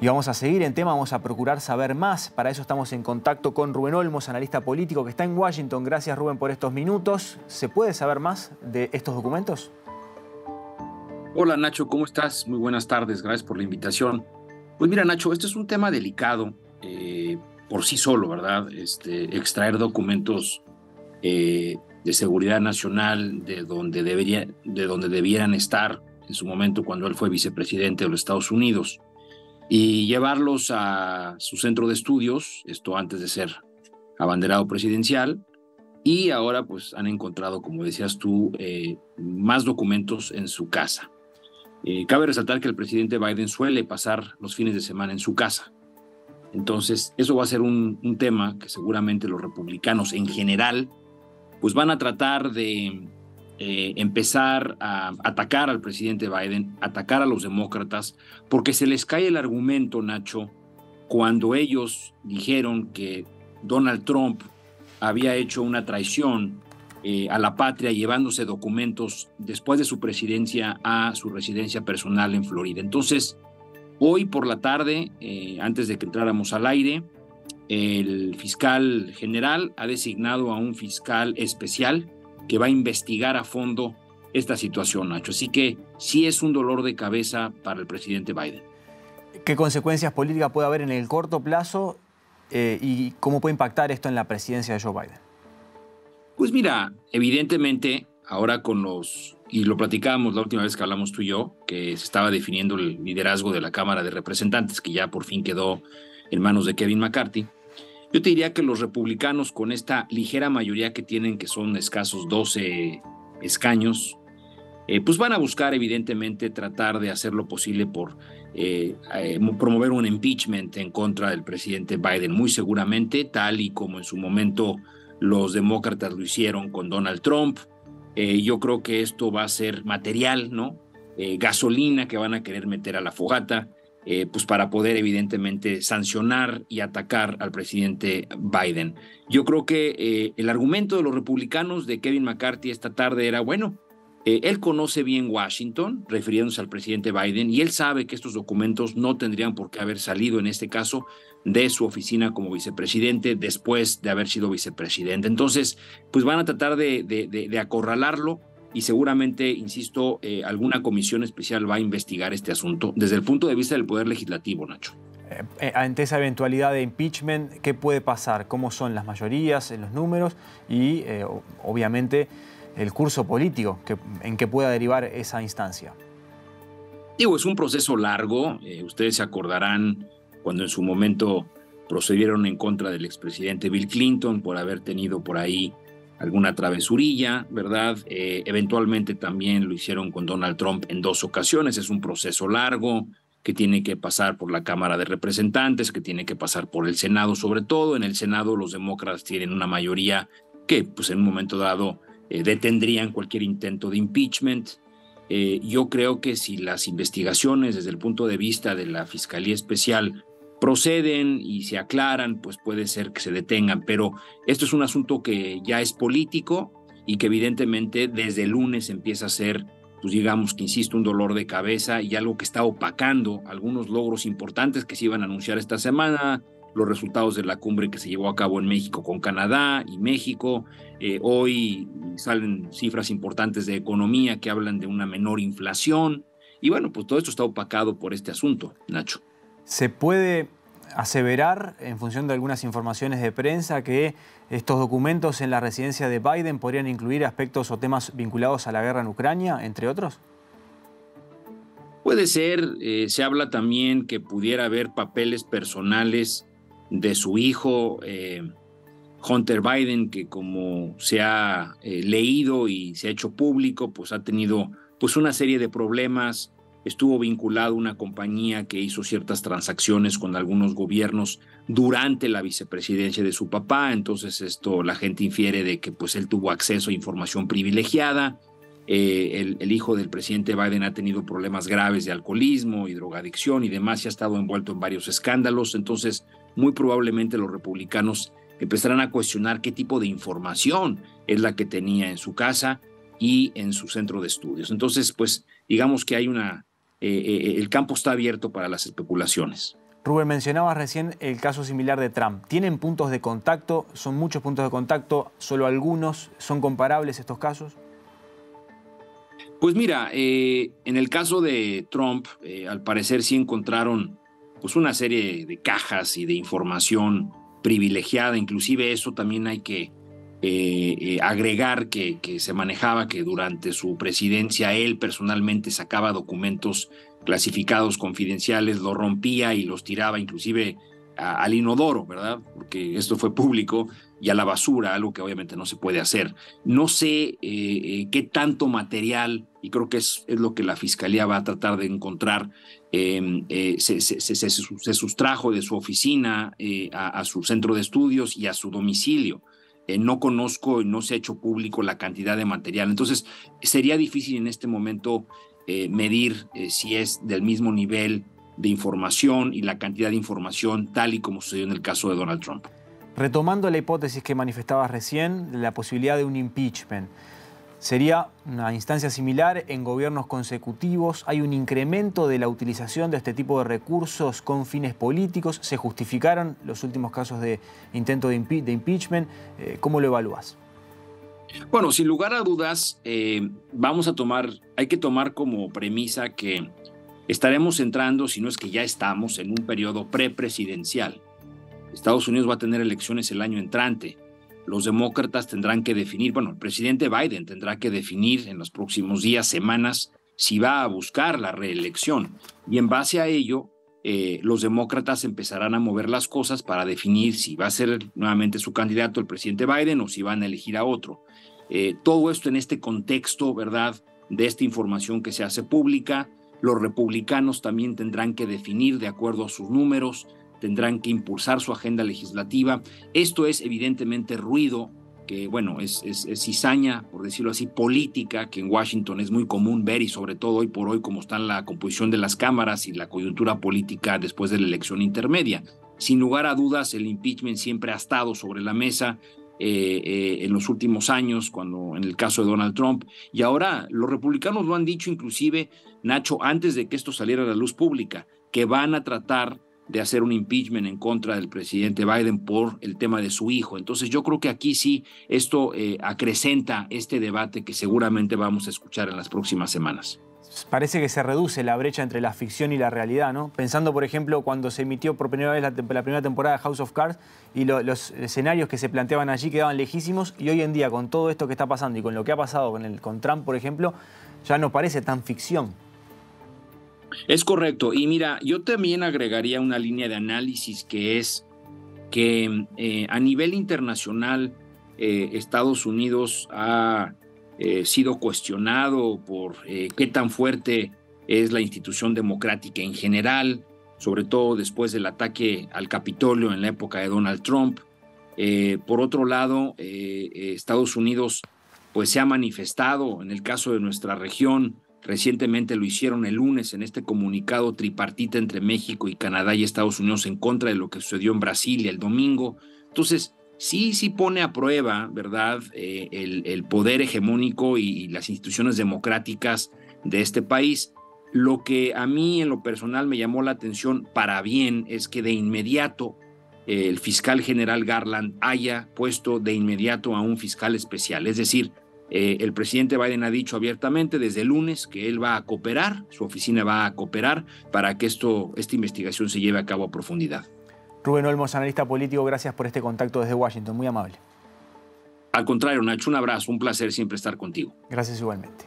Y vamos a seguir en tema, vamos a procurar saber más. Para eso estamos en contacto con Rubén Olmos, analista político que está en Washington. Gracias, Rubén, por estos minutos. ¿Se puede saber más de estos documentos? Hola Nacho, ¿cómo estás? Muy buenas tardes, gracias por la invitación. Pues mira Nacho, este es un tema delicado por sí solo, ¿verdad? Extraer documentos de seguridad nacional de donde debieran estar en su momento cuando él fue vicepresidente de los Estados Unidos y llevarlos a su centro de estudios, esto antes de ser abanderado presidencial, y ahora pues han encontrado, como decías tú, más documentos en su casa. Cabe resaltar que el presidente Biden suele pasar los fines de semana en su casa. Entonces, eso va a ser un tema que seguramente los republicanos en general pues van a tratar de empezar a atacar al presidente Biden, atacar a los demócratas, porque se les cae el argumento, Nacho, cuando ellos dijeron que Donald Trump había hecho una traición a la patria llevándose documentos después de su presidencia a su residencia personal en Florida. Entonces, hoy por la tarde, antes de que entráramos al aire, el fiscal general ha designado a un fiscal especial que va a investigar a fondo esta situación, Nacho. Así que sí es un dolor de cabeza para el presidente Biden. ¿Qué consecuencias políticas puede haber en el corto plazo y cómo puede impactar esto en la presidencia de Joe Biden? Pues mira, evidentemente ahora y lo platicábamos la última vez que hablamos tú y yo, que se estaba definiendo el liderazgo de la Cámara de Representantes, que ya por fin quedó en manos de Kevin McCarthy. Yo te diría que los republicanos, con esta ligera mayoría que tienen, que son escasos 12 escaños, pues van a buscar evidentemente tratar de hacer lo posible por promover un impeachment en contra del presidente Biden, muy seguramente, tal y como en su momento los demócratas lo hicieron con Donald Trump. Yo creo que esto va a ser material, ¿no? Gasolina que van a querer meter a la fogata, pues para poder evidentemente sancionar y atacar al presidente Biden. Yo creo que el argumento de los republicanos de Kevin McCarthy esta tarde era, bueno, él conoce bien Washington, refiriéndose al presidente Biden, y él sabe que estos documentos no tendrían por qué haber salido, en este caso, de su oficina como vicepresidente después de haber sido vicepresidente. Entonces, pues van a tratar de acorralarlo y seguramente, insisto, alguna comisión especial va a investigar este asunto desde el punto de vista del Poder Legislativo, Nacho. Ante esa eventualidad de impeachment, ¿qué puede pasar? ¿Cómo son las mayorías en los números? Y, obviamente, el curso político en que pueda derivar esa instancia. Digo, es un proceso largo. Ustedes se acordarán cuando en su momento procedieron en contra del expresidente Bill Clinton por haber tenido por ahí alguna travesurilla, ¿verdad? Eventualmente también lo hicieron con Donald Trump en 2 ocasiones. Es un proceso largo que tiene que pasar por la Cámara de Representantes, que tiene que pasar por el Senado, sobre todo. En el Senado los demócratas tienen una mayoría que, pues, en un momento dado detendrían cualquier intento de impeachment. Yo creo que si las investigaciones desde el punto de vista de la Fiscalía Especial proceden y se aclaran, pues puede ser que se detengan, pero esto es un asunto que ya es político y que evidentemente desde el lunes empieza a ser, pues digamos que insisto, un dolor de cabeza y algo que está opacando algunos logros importantes que se iban a anunciar esta semana, los resultados de la cumbre que se llevó a cabo en México con Canadá y México. Hoy salen cifras importantes de economía que hablan de una menor inflación. Y bueno, pues todo esto está opacado por este asunto, Nacho. ¿Se puede aseverar, en función de algunas informaciones de prensa, que estos documentos en la residencia de Biden podrían incluir aspectos o temas vinculados a la guerra en Ucrania, entre otros? Puede ser. Se habla también que pudiera haber papeles personales de su hijo, Hunter Biden, que como se ha leído y se ha hecho público, pues ha tenido pues una serie de problemas. Estuvo vinculado a una compañía que hizo ciertas transacciones con algunos gobiernos durante la vicepresidencia de su papá. Entonces la gente infiere de que pues él tuvo acceso a información privilegiada. El hijo del presidente Biden ha tenido problemas graves de alcoholismo y drogadicción y demás, y ha estado envuelto en varios escándalos. Entonces, muy probablemente los republicanos empezarán a cuestionar qué tipo de información es la que tenía en su casa y en su centro de estudios. Entonces, pues, digamos que hay el campo está abierto para las especulaciones. Rubén, mencionabas recién el caso similar de Trump. ¿Tienen puntos de contacto? ¿Son muchos puntos de contacto? ¿Solo algunos? ¿Son comparables estos casos? Pues mira, en el caso de Trump, al parecer sí encontraron pues una serie de cajas y de información privilegiada. Inclusive eso también hay que agregar que se manejaba que durante su presidencia él personalmente sacaba documentos clasificados confidenciales, los rompía y los tiraba inclusive al inodoro, ¿verdad? Porque esto fue público, y a la basura, algo que obviamente no se puede hacer. No sé qué tanto material, y creo que es lo que la Fiscalía va a tratar de encontrar, se sustrajo de su oficina a su centro de estudios y a su domicilio. No conozco y no se ha hecho público la cantidad de material. Entonces, sería difícil en este momento medir si es del mismo nivel de información y la cantidad de información tal y como sucedió en el caso de Donald Trump. Retomando la hipótesis que manifestabas recién, la posibilidad de un impeachment, ¿sería una instancia similar en gobiernos consecutivos? ¿Hay un incremento de la utilización de este tipo de recursos con fines políticos? ¿Se justificaron los últimos casos de intento de impeachment? ¿Cómo lo evalúas? Bueno, sin lugar a dudas, hay que tomar como premisa que estaremos entrando, si no es que ya estamos, en un periodo prepresidencial. Estados Unidos va a tener elecciones el año entrante. Los demócratas tendrán que definir, bueno, el presidente Biden tendrá que definir en los próximos días, semanas, si va a buscar la reelección. Y en base a ello, los demócratas empezarán a mover las cosas para definir si va a ser nuevamente su candidato el presidente Biden o si van a elegir a otro. Todo esto en este contexto, ¿verdad?, de esta información que se hace pública. Los republicanos también tendrán que definir de acuerdo a sus números, tendrán que impulsar su agenda legislativa. Esto es evidentemente ruido, que bueno, es cizaña, por decirlo así, política, que en Washington es muy común ver, y sobre todo hoy por hoy como está la composición de las cámaras y la coyuntura política después de la elección intermedia. Sin lugar a dudas, el impeachment siempre ha estado sobre la mesa en los últimos años, cuando en el caso de Donald Trump, y ahora los republicanos lo han dicho inclusive, Nacho, antes de que esto saliera a la luz pública, que van a tratar de hacer un impeachment en contra del presidente Biden por el tema de su hijo. Entonces yo creo que aquí sí esto acrecenta este debate que seguramente vamos a escuchar en las próximas semanas. Parece que se reduce la brecha entre la ficción y la realidad, ¿no? Pensando, por ejemplo, cuando se emitió por primera vez la primera temporada de House of Cards y los escenarios que se planteaban allí quedaban lejísimos, y hoy en día con todo esto que está pasando y con lo que ha pasado con Trump, por ejemplo, ya no parece tan ficción. Es correcto. Y mira, yo también agregaría una línea de análisis que es que a nivel internacional Estados Unidos ha sido cuestionado por qué tan fuerte es la institución democrática en general, sobre todo después del ataque al Capitolio en la época de Donald Trump. Por otro lado, Estados Unidos pues se ha manifestado en el caso de nuestra región. Recientemente lo hicieron el lunes en este comunicado tripartita entre México y Canadá y Estados Unidos en contra de lo que sucedió en Brasilia el domingo. Entonces, sí pone a prueba, ¿verdad?, el poder hegemónico y las instituciones democráticas de este país. Lo que a mí en lo personal me llamó la atención para bien es que de inmediato el fiscal general Garland haya puesto de inmediato a un fiscal especial. Es decir, el presidente Biden ha dicho abiertamente desde el lunes que él va a cooperar, su oficina va a cooperar para que esta investigación se lleve a cabo a profundidad. Rubén Olmos, analista político, gracias por este contacto desde Washington, muy amable. Al contrario, Nacho, un abrazo, un placer siempre estar contigo. Gracias igualmente.